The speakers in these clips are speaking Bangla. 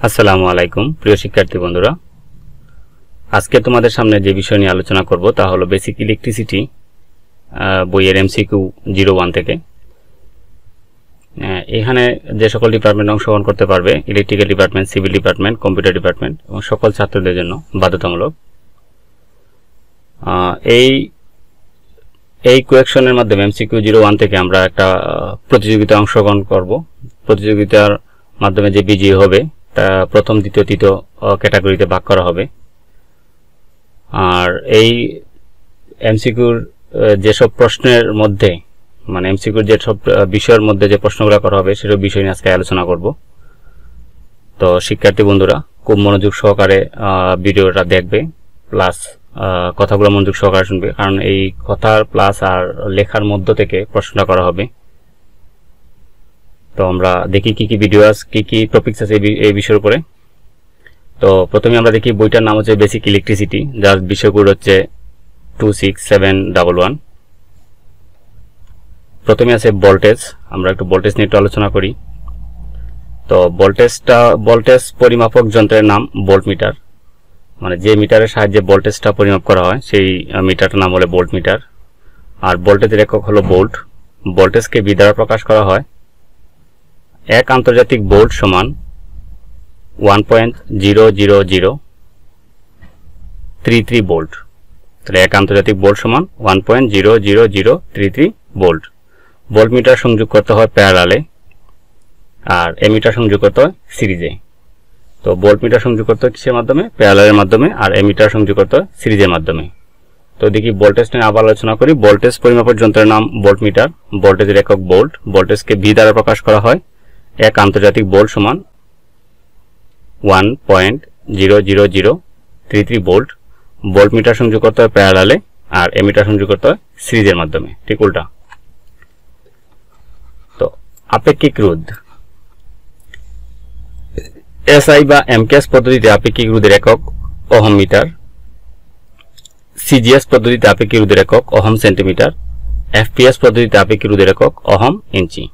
আসসালামু আলাইকুম প্রিয় শিক্ষার্থী বন্ধুরা, আজকে তোমাদের সামনে যে বিষয় নিয়ে আলোচনা করব তা হলো বেসিক ইলেকট্রিসিটি বইয়ের এমসিকিউ 01 থেকে। এখানে যে সকল ডিপার্টমেন্ট অংশগ্রহণ করতে পারবে, electrical department, civil department, computer department এবং সকল ছাত্রদের জন্য বাধ্যতামূলক। এই কোয়েকশনের মাধ্যমে এমসিকিউ 01 থেকে আমরা একটা প্রতিযোগিতায় অংশগ্রহণ করব। প্রতিযোগিতার মাধ্যমে যে বিজয়ী হবে তা প্রথম, দ্বিতীয়, তৃতীয় ক্যাটাগরিতে ভাগ করা হবে। আর এই এমসিকিউর যেসব প্রশ্নের মধ্যে এমসিকিউর যেসব বিষয়ের মধ্যে যে প্রশ্নগুলো করা হবে সেসব বিষয় নিয়ে আজকে আলোচনা করব। তো শিক্ষার্থী বন্ধুরা খুব মনোযোগ সহকারে ভিডিওটা দেখবে, প্লাস কথাগুলো মনোযোগ সহকারে শুনবে, কারণ এই কথার প্লাস আর লেখার মধ্য থেকে প্রশ্নটা করা হবে। তো আমরা দেখি কি কি ভিডিও আছে, কি কি টপিকস আছে এই বিষয়ের উপরে। তো প্রথমে আমরা দেখি বইটার নাম হচ্ছে বেসিক ইলেকট্রিসিটি, যার বিষয়গুলো হচ্ছে 26711। প্রথমে আছে ভোল্টেজ। আমরা একটু ভোল্টেজ নিয়ে একটু আলোচনা করি। তো ভোল্টেজ পরিমাপক যন্ত্রের নাম ভোল্টমিটার, যে মিটারের সাহায্যে ভোল্টেজটা পরিমাপ করা হয় সেই মিটারটার নাম হলো ভোল্টমিটার। আর ভোল্টেজের একক হলো ভোল্ট। ভোল্টেজকে ভি দ্বারা প্রকাশ করা হয়। এক আন্তর্জাতিক ভোল্ট সমান 1.00033 ভোল্ট। তাহলে এক আন্তর্জাতিক ভোল্ট সমান 1.00033 ভোল্ট। ভোল্টমিটার সংযোগ করতে হয় প্যারালালে, আর এমিটার সংযোগ করতে হয় সিরিজে। তো ভোল্টমিটার সংযোগ করতে হয় কিসের মাধ্যমে? প্যারালালের মাধ্যমে। আর এমিটার সংযোগ করতে হয় সিরিজের মাধ্যমে। তো দেখি ভোল্টেজ নিয়ে আবার আলোচনা করি। ভোল্টেজ পরিমাপক যন্ত্রের নাম ভোল্টমিটার। ভোল্টেজের একক ভোল্ট। ভোল্টেজকে ভি দ্বারা প্রকাশ করা হয়। এক আন্তর্জাতিক ভোল্ট সমান 1.00033 ভোল্ট। ভোল্টমিটার সংযোগ করতে হয় প্যারালালে, আর এমিটার সংযোগ করতে হয় সিরিজের মাধ্যমে, ঠিক উল্টা। তো আপেক্ষিক রোধ। এসআই বা এমকেএস পদ্ধতিতে আপেক্ষিক রোধের একক ওহম মিটার। সিজিএস পদ্ধতিতে আপেক্ষিক রোধের একক ওহম সেন্টিমিটার। এফপিএস পদ্ধতিতে আপেক্ষিক রোধের একক ওহম ইঞ্চি।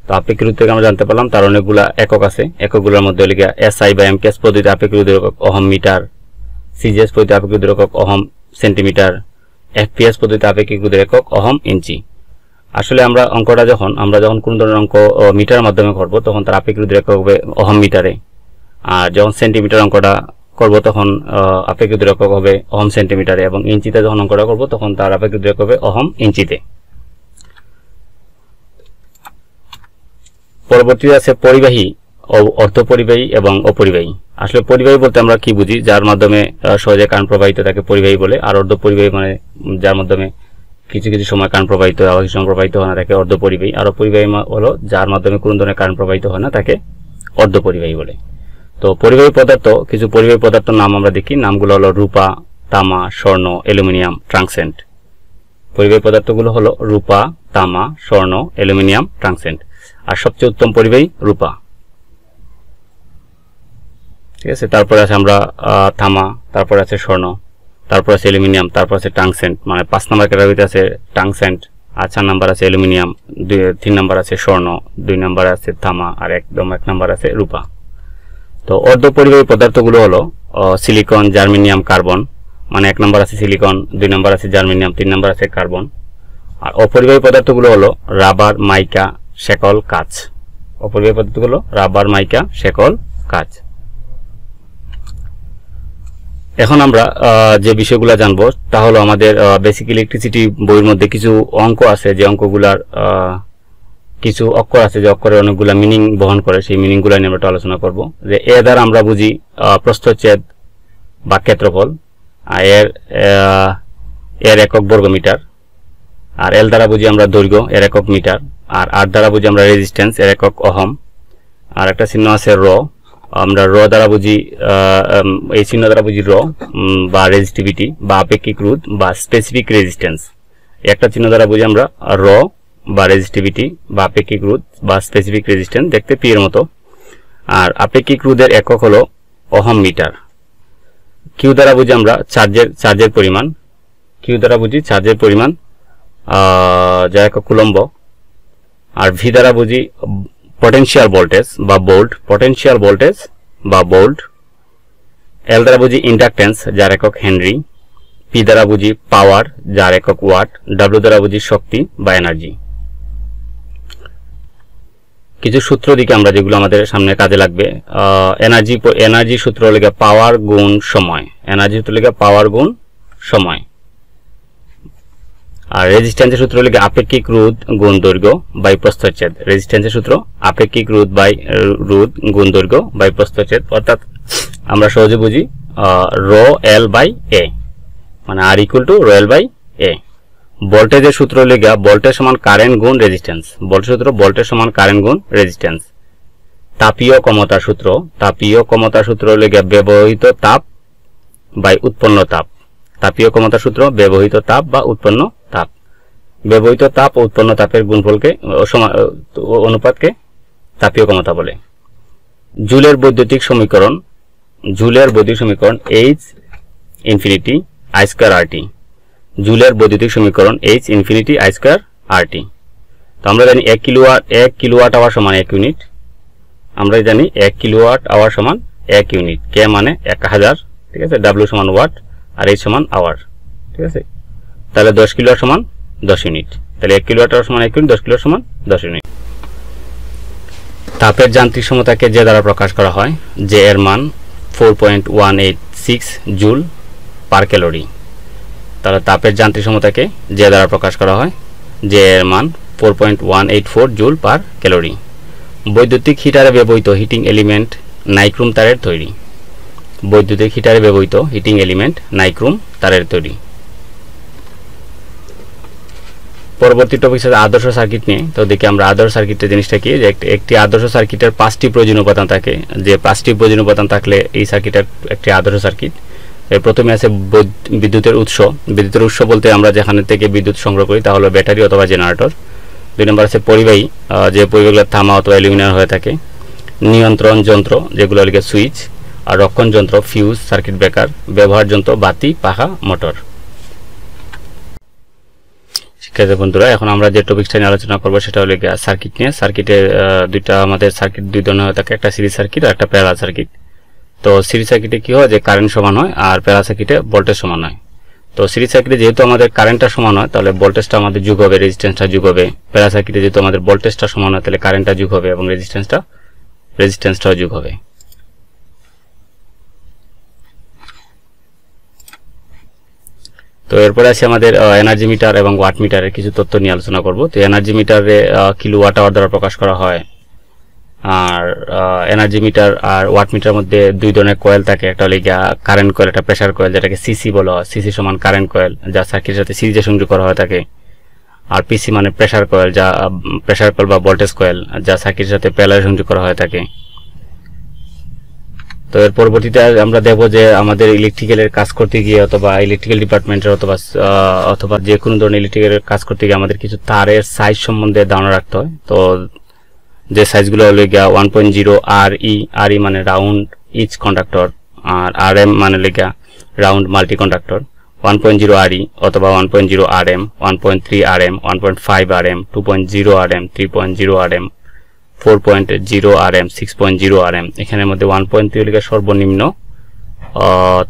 তো আপেক্ষিক রোধ থেকে আমরা জানতে পারলাম তার অনেকগুলা একক আছে। এককগুলোর মধ্যে হলো এসআই বা এমকেএস পদ্ধতিতে আপেক্ষিক রোধের একক ওহম মিটার। সিজিএস পদ্ধতিতে আপেক্ষিক রোধের একক ওহম সেন্টিমিটার। এফপিএস পদ্ধতিতে আপেক্ষিক রোধের একক ওহম ইঞ্চি। আসলে আমরা যখন কোন ধরনের অঙ্ক মিটারের মাধ্যমে করব তখন তার আপেক্ষিক রোধের একক হবে ওহম মিটারে। আর যখন সেন্টিমিটার অঙ্কটা করব তখন আপেক্ষিক রোধের একক হবে ওহম সেন্টিমিটারে, এবং ইঞ্চিতে যখন অঙ্কটা করব তখন তার আপেক্ষিক রোধের একক হবে ওহম ইঞ্চিতে। পরবর্তীতে আছে পরিবাহী, অর্ধপরিবাহী এবং অপরিবাহী। আসলে পরিবাহী বলতে আমরা কি বুঝি? যার মাধ্যমে সহজে কারেন্ট প্রবাহিত তাকে পরিবাহী বলে। আর অর্ধপরিবাহী যার মাধ্যমে কিছু কিছু সময় কারেন্ট প্রবাহিত হয়, আবার কিছু সময় প্রবাহিত হয় না, তাকে অর্ধপরিবাহী। আর অপরিবাহী হলো যার মাধ্যমে কোনো ধরনের কারেন্ট প্রবাহিত হয় না, তাকে অর্ধপরিবাহী বলে। তো পরিবাহী পদার্থ, কিছু পরিবাহী পদার্থের নাম আমরা দেখি। নামগুলো হলো রূপা, তামা, স্বর্ণ, অ্যালুমিনিয়াম, ট্রাংসেন্ট। পরিবাহী পদার্থগুলো হলো রূপা, তামা, স্বর্ণ, অ্যালুমিনিয়াম, ট্রাংসেন্ট। আর সবচেয়ে উত্তম পরিবাহী রূপা, ঠিক আছে। তারপরে আছে আমরা তামা, তারপরে আছে স্বর্ণ, তারপর আছে অ্যালুমিনিয়াম, তারপর আছে টাংসেন্ট। 5 নম্বর ক্যাটাগরিতে আছে টাংসেন্ট, আর 4 নম্বর আছে অ্যালুমিনিয়াম, 3 নম্বর আছে স্বর্ণ, 2 নম্বর আছে তামা, আর 1 নম্বর আছে রূপা। তো অর্ধপরিবাহী পদার্থগুলো হলো সিলিকন, জার্মেনিয়াম, কার্বন। 1 নম্বর আছে সিলিকন, 2 নম্বর আছে জার্মেনিয়াম, 3 নম্বর আছে কার্বন। আর অপরিবাহী পদার্থগুলো হলো রাবার, মাইকা, শেকল, কাঁচ। অপরিবাহী পদার্থগুলো রাবার, মাইকা, শেকল, কাঁচ। এখন আমরা যে বিষয়গুলো জানবো তা হলো আমাদের বেসিক ইলেকট্রিসিটি বইয়ের মধ্যে কিছু অঙ্ক আছে, যে অঙ্কগুলার কিছু অক্ষর আছে, যে অক্ষরের অনেকগুলা মিনিং বহন করে। সেই মিনিংগুলো নিয়ে আমরা আলোচনা করব। যে এ দ্বারা আমরা বুঝি প্রস্থচ্ছেদ বা ক্ষেত্রফল, আর এর একক বর্গমিটার। আর এল দ্বারা বুঝি আমরা দৈর্ঘ্য, এর একক মিটার। আর আর দ্বারা বুঝি আমরা রেজিস্ট্যান্স, এর একক ওহম। আর একটা চিহ্ন আছে র, আমরা র দ্বারা বুঝি, এই চিহ্ন দ্বারা বুঝি র বা রেজিস্টিভিটি বা আপেক্ষিক রোধ বা স্পেসিফিক রেজিস্ট্যান্স। একটা চিহ্ন দ্বারা বুঝি আমরা র বা রেজিস্টিভিটি বা আপেক্ষিক রোধ বা স্পেসিফিক রেজিস্ট্যান্স, দেখতে পি এর মতো। আর আপেক্ষিক রোধের একক হলো ওহম মিটার। কিউ দ্বারা বুঝি আমরা চার্জের পরিমাণ। কিউ দ্বারা বুঝি চার্জের পরিমাণ, যা একক কুলম্ব। আর ভি দ্বারা বুঝি পটেনশিয়াল ভোল্টেজ বা ভোল্ট, পটেনশিয়াল ভোল্টেজ বা ভোল্ট, এল দ্বারা বুঝি ইন্ডাকটেন্স যার একক হেনরি, পি দ্বারা বুঝি পাওয়ার যার একক ওয়াট, ডাব্লিউ দ্বারা বুঝি শক্তি বা এনার্জি। কিছু সূত্র দিকে আমরা যেগুলো আমাদের সামনে কাজে লাগবে। এনার্জি সূত্র হলো পাওয়ার গুণ সময়, এনার্জি সূত্র হলো পাওয়ার গুণ সময়। আর রেজিস্ট্যান্সের সূত্র হলো আপেক্ষিক রোধ গুণ দৈর্ঘ্য বাই প্রস্থচ্ছেদ। রেজিস্ট্যান্সের সূত্র আপেক্ষিক রোধ গুণ দৈর্ঘ্য বাই প্রস্থচ্ছেদ, অর্থাৎ আমরা সহজে বুঝি রো এল বাই এ, মানে R equal to rho L by A. ভোল্টেজের সূত্র হলো ভোল্টেজ সমান কারেন্ট গুণ রেজিস্ট্যান্স, ভোল্টেজ সূত্র ভোল্টেজ সমান কারেন্ট গুণ রেজিস্ট্যান্স। তাপীয় ক্ষমতার সূত্র হলো ব্যবহৃত তাপ বাই উৎপন্ন তাপ। তাপীয় ক্ষমতার সূত্র ব্যবহৃত তাপ বা উৎপন্ন তাপ। ব্যবহৃত তাপ ও উৎপন্ন তাপের গুণফলকে অনুপাতকে তাপীয় ক্ষমতা বলে। জুলের বৈদ্যুতিক সমীকরণ H infinity I square RT। জুলের বৈদ্যুতিক সমীকরণ H infinity I square RT। তো আমরা জানি 1 কিলোওয়াট আওয়ার সমান 1 ইউনিট। আমরা জানি 1 কিলোওয়াট আওয়ার সমান 1 ইউনিট, কে মানে 1000, ঠিক আছে, W সমান ওয়াট আর H সমান আওয়ার, ঠিক আছে। তাহলে 10 কিলোওয়াট সমান 10 ইউনিট, তাহলে 1 কিলোওয়াট আওয়ার সমান 1 ইউনিট, 10 কিলোওয়াট সমান 10 ইউনিট। তাপের যান্ত্রিক সমতাকে যে দ্বারা প্রকাশ করা হয়, যে এর মান 4.186 জুল পার ক্যালোরি। তাহলে তাপের যান্ত্রিক সমতাকে যে দ্বারা প্রকাশ করা হয়, যে এর মান 4.184 জুল পার ক্যালোরি। বৈদ্যুতিক হিটারে ব্যবহৃত হিটিং এলিমেন্ট নাইক্রোম তারের তৈরি। বৈদ্যুতিক হিটারে ব্যবহৃত হিটিং এলিমেন্ট নাইক্রোম তারের তৈরি। পরবর্তী টপিক হচ্ছে আদর্শ সার্কিট নিয়ে। তো দেখি আমরা আদর্শ সার্কিটের জিনিসটা কি, যে একটি আদর্শ সার্কিটের 5টি প্রয়োজনীয় উপাদান থাকে, যে 5টি প্রয়োজনীয় উপাদান থাকলে এই সার্কিটের একটি আদর্শ সার্কিট। প্রথমে আছে বিদ্যুতের উৎস। বিদ্যুতের উৎস বলতে আমরা যেখানে থেকে বিদ্যুৎ সংগ্রহ করি তা হলো ব্যাটারি অথবা জেনারেটর। 2 নম্বর আছে পরিবাহী, যে পরিবাহীগুলো তামা অথবা অ্যালুমিনিয়াম হয়ে থাকে। নিয়ন্ত্রণ যন্ত্র, যেগুলো হলো সুইচ। আর রক্ষণ যন্ত্র, ফিউজ, সার্কিট ব্রেকার। ব্যবহার যন্ত্র, বাতি, পাখা, মোটর। শিক্ষার্থী বন্ধুরা, এখন আমরা যে টপিকটা নিয়ে আলোচনা করবো সেটা হলো সার্কিট নিয়ে। সার্কিটের আমাদের সার্কিট 2 ধরনের হয়ে থাকে, একটা সিরিজ সার্কিট আর একটা প্যারালাল সার্কিট। তো সিরিজ সার্কিটে কি হয়, যে কারেন্ট সমান হয়, আর প্যারালাল সার্কিটে ভোল্টেজ সমান হয়। তো সিরিজ সার্কিটে যেহেতু আমাদের কারেন্টটা সমান হয়, তাহলে ভোল্টেজটা আমাদের যোগ হবে, রেজিস্ট্যান্সটা যোগ হবে। প্যারালাল সার্কিটে যেহেতু আমাদের ভোল্টেজটা সমান হয়, তাহলে কারেন্টটা যোগ হবে এবং রেজিস্ট্যান্সটাও যোগ হবে। তো এরপরে আছে আমাদের এনার্জি মিটার এবং ওয়াট মিটারের কিছু তথ্য নিয়ে আলোচনা করব। তো এনার্জি মিটারে কিলোওয়াট আওয়ার দ্বারা প্রকাশ করা হয়। আর এনার্জি মিটার আর ওয়াট মিটারের মধ্যে 2 ধরনের কয়েল থাকে, একটা হলো কারেন্ট কয়েল, একটা প্রেসার কয়েল, যেটাকে সিসি বলা হয়। সিসি সমান কারেন্ট কয়েল, যা সার্কিটের সাথে সিরিজে সংযোগ করা হয়ে থাকে। আর পিসি মানে প্রেসার কয়েল, যা প্রেসার কয়েল বা ভোল্টেজ কয়েল, যা সার্কিটের সাথে প্যারালালে সংযোগ করা হয়ে থাকে। তো এর পরবর্তীতে আমরা দেখব যে আমাদের ইলেকট্রিক্যালের কাজ করতে গিয়ে অথবা ইলেকট্রিক্যাল ডিপার্টমেন্টের অথবা যে কোনো ধরনের ইলেকট্রিক্যালের কাজ করতে গিয়ে আমাদের কিছু তারের সাইজ সম্বন্ধে ধারণা রাখতে হয়। তো যে সাইজগুলো হলো 1.0 RE মানে রাউন্ড ইচ কন্ডাক্টর, আর RM মানে রাউন্ড মাল্টি কন্ডাক্টর। 1.0 RE অথবা 1.0 RM, 1.3 RM, 1.5 RM, 2.0 RM, 3.0 RM, 4.0 RM, 6.0 RM। এখানের মধ্যে 1.3 হলো সর্বনিম্ন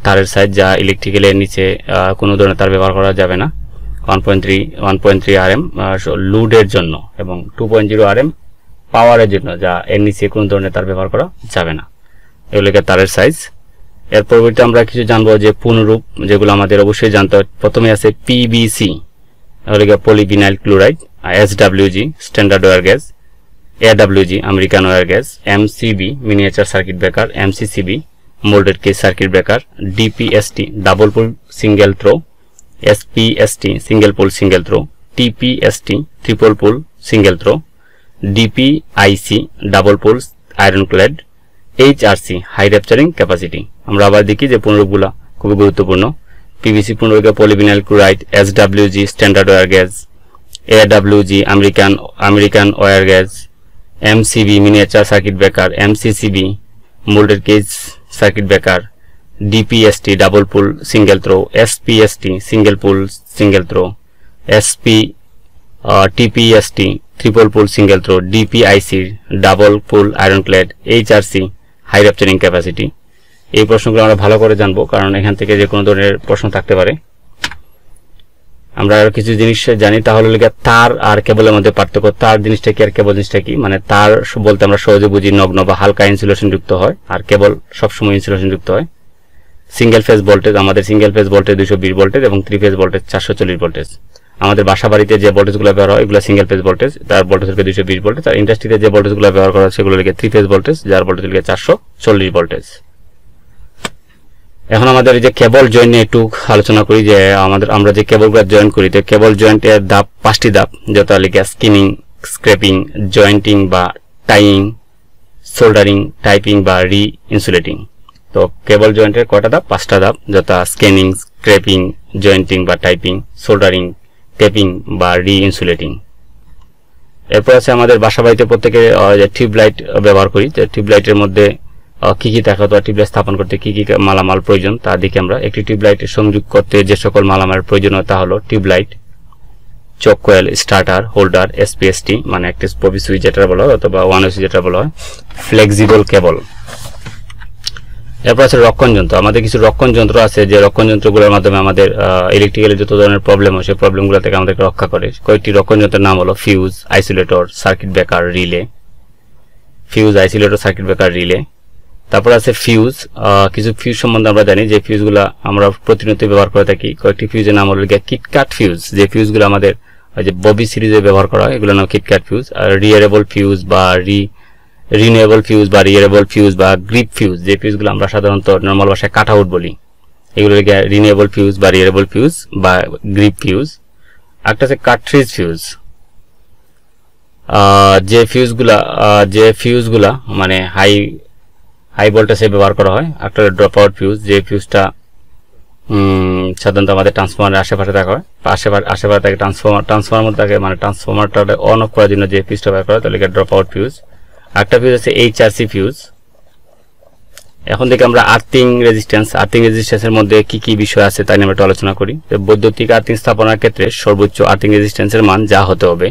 তারের সাইজ, যা ইলেকট্রিক্যালের নিচে কোনো ধরনের তার ব্যবহার করা যাবে না। 1.3 RM লোডের জন্য, এবং 2.0 RM পাওয়ারের জন্য, যা এর নিচে কোনো ধরনের তার ব্যবহার করা যাবে না। এগুলো তারের সাইজ। এর পরবর্তী আমরা কিছু জানবো যে পুনরূপ, যেগুলো আমাদের অবশ্যই জানতে হয়। প্রথমে আছে PVC, এগুলো polyvinyl chloride. SWG standard wire gauge. AWG American wire gauge. MCB miniature circuit breaker. MCCB moulded case circuit breaker. DPST double pole single throw. SPST single pole single throw. TPST triple pole single throw. DPIC double pole iron clad. HRC high rupturing capacity. আমরা আবার দেখি যে পুনরূপগুলো খুবই গুরুত্বপূর্ণ। PVC পুনরূপ polyvinyl chloride. SWG standard wire gauge. AWG American wire gauge. MCB miniature circuit breaker. MCCB moulded case circuit breaker. DPST double pole single throw. SPST single pole single throw. TPST triple pole single throw. DPIC double pole iron clad. HRC high rupturing capacity. এই প্রশ্নগুলো আমরা ভালো করে জানবো, কারণ এখান থেকে যে কোনো ধরনের প্রশ্ন থাকতে পারে। আমরা আরো কিছু জিনিস জানি, তাহলে তার আর কেবলের মধ্যে পার্থক্য। তার জিনিসটা কি আর কেবল জিনিসটা কি? মানে তার বলতে আমরা সহজে বুঝি নগ্ন বা হালকা ইনসুলেশন যুক্ত হয়, আর কেবল সবসময় ইনসুলেশন যুক্ত হয়। সিঙ্গেল ফেজ ভোল্টেজ, আমাদের সিঙ্গেল ফেজ ভোল্টেজ 220 ভোল্টেজ এবং 3 ফেজ ভোল্টেজ 440 ভোল্টেজ। আমাদের বাসা বাড়িতে যে ভোল্টেজগুলো ব্যবহার হয় এগুলো সিঙ্গেল ফেজ ভোল্টেজ, তার ভোল্টেজ হচ্ছে 220 ভোল্টেজ। আর ইন্ডাস্ট্রিতে যে ভোল্টেজগুলো ব্যবহার করা হয় সেগুলো হচ্ছে 3 ফেজ ভোল্টেজ, যার ভোল্টেজ হচ্ছে 440 ভোল্টেজ। এখন আমাদের এই যে কেবল জয়েন্ট নিয়ে একটু আলোচনা করি, যে আমরা যে কেবলগুলো জয়েন্ট করি, তো কেবল জয়েন্টের ধাপ 5টি ধাপ, যেটা লিখে স্কিনিং, স্ক্র্যাপিং, জয়েন্টিং বা টাইং, সোল্ডারিং, টাইপিং বা রি ইনসুলেটিং। তো কেবল জয়েন্টের কয়টা ধাপ? 5টা ধাপ, যেটা স্ক্যানিং, স্ক্র্যাপিং, জয়েন্টিং বা টাইপিং, সোল্ডারিং, টেপিং বা রি ইনসুলেটিং। এরপর আছে আমাদের বাসা বাড়িতে প্রত্যেকে টিউবলাইট ব্যবহার করি। তো টিউবলাইটের মধ্যে কি কি থাকে, অথবা টিউবলাইট স্থাপন করতে কি কি মালামাল প্রয়োজন তা দিকে আমরা। একটি টিউবলাইট সংযোগ করতে যে সকল মালামালের প্রয়োজনীয়তা হলো টিউবলাইট, চক কয়েল, স্টার্টার, হোল্ডার, এসপিএসটি মানে একটি পপি সুইচ যেটা বলা হয়, অথবা ওয়ান সুইচ যেটা বলা হয়, ফ্লেক্সিবল কেবল। এরপর আছে রক্ষণ যন্ত্র। আমাদের কিছু রক্ষণ যন্ত্র আছে, যে রক্ষণ যন্ত্রগুলোর মাধ্যমে আমাদের ইলেকট্রিক্যালের যত ধরনের প্রবলেম হয় সেই প্রবলেমগুলো থেকে আমাদেরকে রক্ষা করে। কয়েকটি রক্ষণ যন্ত্রের নাম হলো fuse, isolator, circuit breaker, relay. Fuse, isolator, circuit breaker, relay. তারপর আছে ফিউজ। কিছু ফিউজ সম্বন্ধে আমরা জানি, যে ফিউজগুলো আমরা প্রতিনিয়ত ব্যবহার করে থাকি। কয়েকটি ফিউজের নাম হলো কিটকাট ফিউজ, যে ফিউজগুলো আমাদের যে ববি সিরিজে ব্যবহার করা হয় এগুলোর নাম কিটকাট ফিউজ। আর রিয়ারেবল ফিউজ বা রিনিউয়েবল ফিউজ বা রিয়ারেবল ফিউজ বা গ্রিপ ফিউজ, যে ফিউজগুলো আমরা সাধারণত নর্মাল ভাষায় কাট আউট বলি, এগুলো রিনিউয়েবল ফিউজ বা রিয়ারেবল ফিউজ বা গ্রিপ ফিউজ। একটা আছে কার্ট্রিজ ফিউজ, যে ফিউজগুলা মানে হাই ভোল্টেজে ব্যবহার করা হয়। একটা ড্রপ আউট ফিউজ, যে ফিউজটা সাধারণত আমাদের ট্রান্সফরমারের আশেপাশে থাকা হয়, আশেপাশে থাকে ট্রান্সফরমার মধ্যে থাকে, মানে ট্রান্সফরমারটা অন অফ করার জন্য যে ফিউজটা ব্যবহার করা হয় তাহলে ড্রপ আউট ফিউজ। একটা ফিউজ আছে এইচআরসি ফিউজ। এখন থেকে আমরা আর্থিং রেজিস্ট্যান্সের মধ্যে কি কি বিষয় আছে তাই নিয়ে আমরা একটু আলোচনা করি। বৈদ্যুতিক আর্থিং স্থাপনার ক্ষেত্রে সর্বোচ্চ আর্থিং রেজিস্ট্যান্সের মান যা হতে হবে।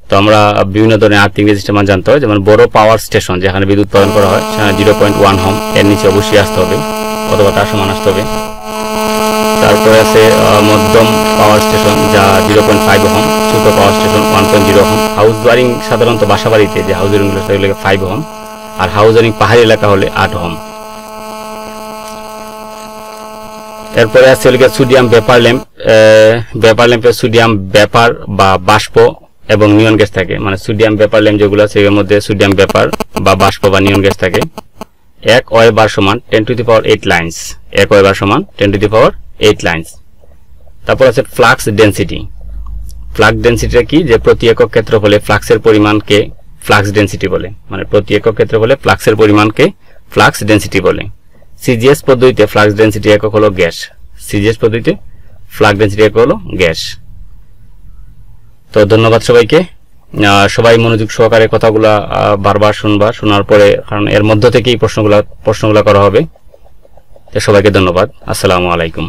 তো আমরা বিভিন্ন ধরনের আর্থিং রেজিস্ট্যান্স মান জানতে হয়, যেমন বড় পাওয়ার স্টেশন যেখানে বিদ্যুৎ উৎপাদন করা হয় সেখানে 0.1 ওহম এর নিচে অবশ্যই আসতে হবে, অথবা তার সমান আসতে হবে। তারপরে আছে মধ্যম পাওয়ার স্টেশন যা 0.5 ওহম, ছোট power station 1.0 ohm. House wiring সাধারণত বাসা বাড়িতে যে হাউস ওয়ারিং গুলো সেগুলো 5 ওহম, আর হাউস ওয়ারিং পাহাড়ি এলাকা হলে 8 ওহম। এরপরে আছে সোডিয়াম ভেপার ল্যাম্প। ভেপার ল্যাম্পে সোডিয়াম ভেপার বা বাষ্প এবং নিয়ন গ্যাস থাকে, মানে সোডিয়াম ভেপার ল্যাম্প যেগুলো সেগুলোর মধ্যে সোডিয়াম ভেপার বা বাষ্প বা নিয়ন গ্যাস থাকে। 1 ওয়েবার সমান 10⁸ লাইন্স, 1 ওয়েবার সমান 10⁸ লাইন্স। তারপর আছে ফ্লাক্স ডেনসিটি। ফ্লাক্স ডেনসিটিটা কি? যে প্রতি একক ক্ষেত্রফলে ফ্লাক্সের পরিমাণকে ফ্লাক্স ডেনসিটি বলে, মানে প্রতি একক ক্ষেত্রফলে ফ্লাক্সের পরিমাণকে ফ্লাক্স ডেনসিটি বলে। সিজিএস পদ্ধতিতে ফ্লাক্স ডেনসিটি একক হলো গ্যাস। সিজিএস পদ্ধতিতে ফ্লাক্স ডেনসিটি একক হলো গ্যাস। তো ধন্যবাদ সবাইকে। সবাই মনোযোগ সহকারে কথাগুলা বারবার শোনার পরে, কারণ এর মধ্য থেকেই প্রশ্নগুলা করা হবে। তো সবাইকে ধন্যবাদ। আসসালামু আলাইকুম।